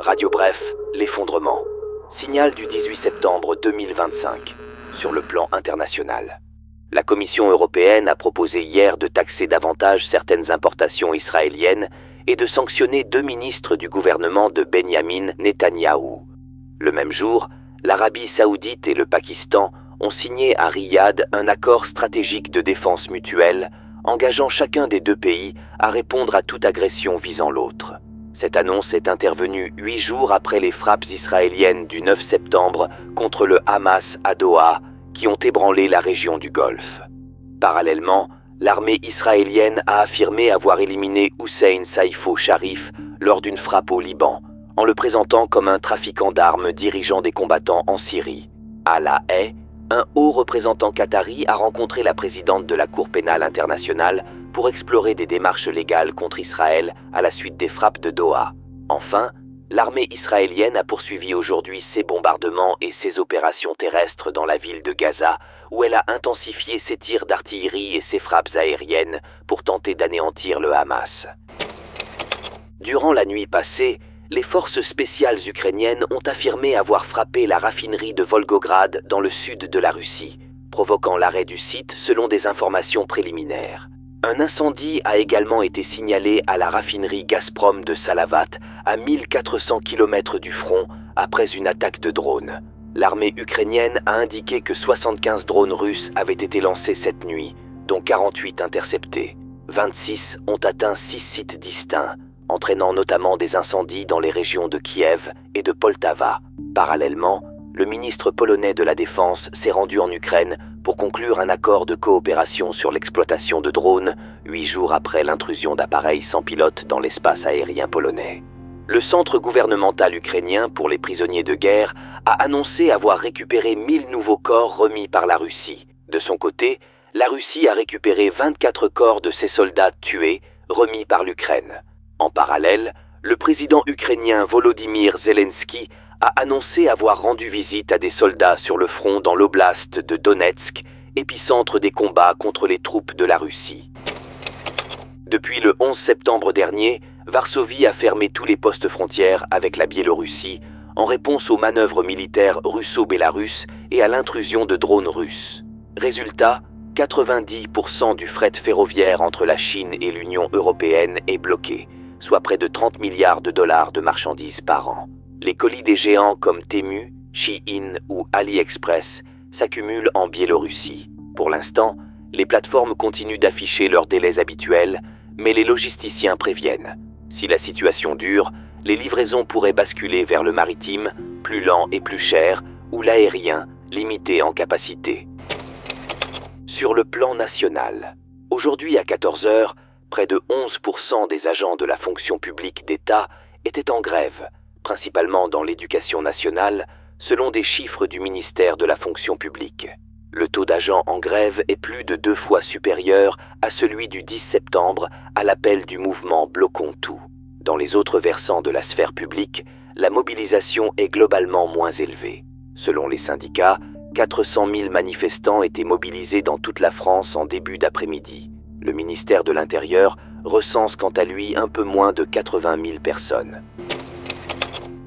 Radio Bref, l'effondrement. Signal du 18 septembre 2025, sur le plan international. La Commission européenne a proposé hier de taxer davantage certaines importations israéliennes et de sanctionner 2 ministres du gouvernement de Benyamin Netanyahou. Le même jour, l'Arabie saoudite et le Pakistan ont signé à Riyad un accord stratégique de défense mutuelle, engageant chacun des 2 pays à répondre à toute agression visant l'autre. Cette annonce est intervenue 8 jours après les frappes israéliennes du 9 septembre contre le Hamas à Doha, qui ont ébranlé la région du Golfe. Parallèlement, l'armée israélienne a affirmé avoir éliminé Hussein Saïfo Sharif lors d'une frappe au Liban, en le présentant comme un trafiquant d'armes dirigeant des combattants en Syrie. À La Haye, un haut représentant qatari a rencontré la présidente de la Cour pénale internationale pour explorer des démarches légales contre Israël à la suite des frappes de Doha. Enfin, l'armée israélienne a poursuivi aujourd'hui ses bombardements et ses opérations terrestres dans la ville de Gaza, où elle a intensifié ses tirs d'artillerie et ses frappes aériennes pour tenter d'anéantir le Hamas. Durant la nuit passée, les forces spéciales ukrainiennes ont affirmé avoir frappé la raffinerie de Volgograd dans le sud de la Russie, provoquant l'arrêt du site selon des informations préliminaires. Un incendie a également été signalé à la raffinerie Gazprom de Salavat, à 1400 km du front, après une attaque de drones. L'armée ukrainienne a indiqué que 75 drones russes avaient été lancés cette nuit, dont 48 interceptés. 26 ont atteint 6 sites distincts, entraînant notamment des incendies dans les régions de Kiev et de Poltava. Parallèlement, le ministre polonais de la Défense s'est rendu en Ukraine pour conclure un accord de coopération sur l'exploitation de drones, 8 jours après l'intrusion d'appareils sans pilote dans l'espace aérien polonais. Le centre gouvernemental ukrainien pour les prisonniers de guerre a annoncé avoir récupéré 1000 nouveaux corps remis par la Russie. De son côté, la Russie a récupéré 24 corps de ses soldats tués, remis par l'Ukraine. En parallèle, le président ukrainien Volodymyr Zelensky a annoncé avoir rendu visite à des soldats sur le front dans l'oblast de Donetsk, épicentre des combats contre les troupes de la Russie. Depuis le 11 septembre dernier, Varsovie a fermé tous les postes frontières avec la Biélorussie en réponse aux manœuvres militaires russo-bélarusses et à l'intrusion de drones russes. Résultat, 90% du fret ferroviaire entre la Chine et l'Union européenne est bloqué, soit près de 30 milliards de dollars de marchandises par an. Les colis des géants comme Temu, Shein ou AliExpress s'accumulent en Biélorussie. Pour l'instant, les plateformes continuent d'afficher leurs délais habituels, mais les logisticiens préviennent. Si la situation dure, les livraisons pourraient basculer vers le maritime, plus lent et plus cher, ou l'aérien, limité en capacité. Sur le plan national, aujourd'hui à 14 h, près de 11% des agents de la fonction publique d'État étaient en grève, principalement dans l'éducation nationale, selon des chiffres du ministère de la fonction publique. Le taux d'agents en grève est plus de 2 fois supérieur à celui du 10 septembre à l'appel du mouvement Bloquons tout. Dans les autres versants de la sphère publique, la mobilisation est globalement moins élevée. Selon les syndicats, 400 000 manifestants étaient mobilisés dans toute la France en début d'après-midi. Le ministère de l'Intérieur recense quant à lui un peu moins de 80 000 personnes.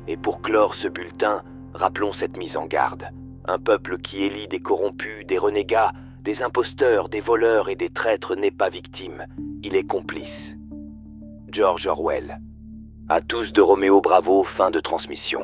Et pour clore ce bulletin, rappelons cette mise en garde. Un peuple qui élit des corrompus, des renégats, des imposteurs, des voleurs et des traîtres n'est pas victime, il est complice. George Orwell. À tous de Roméo Bravo, fin de transmission.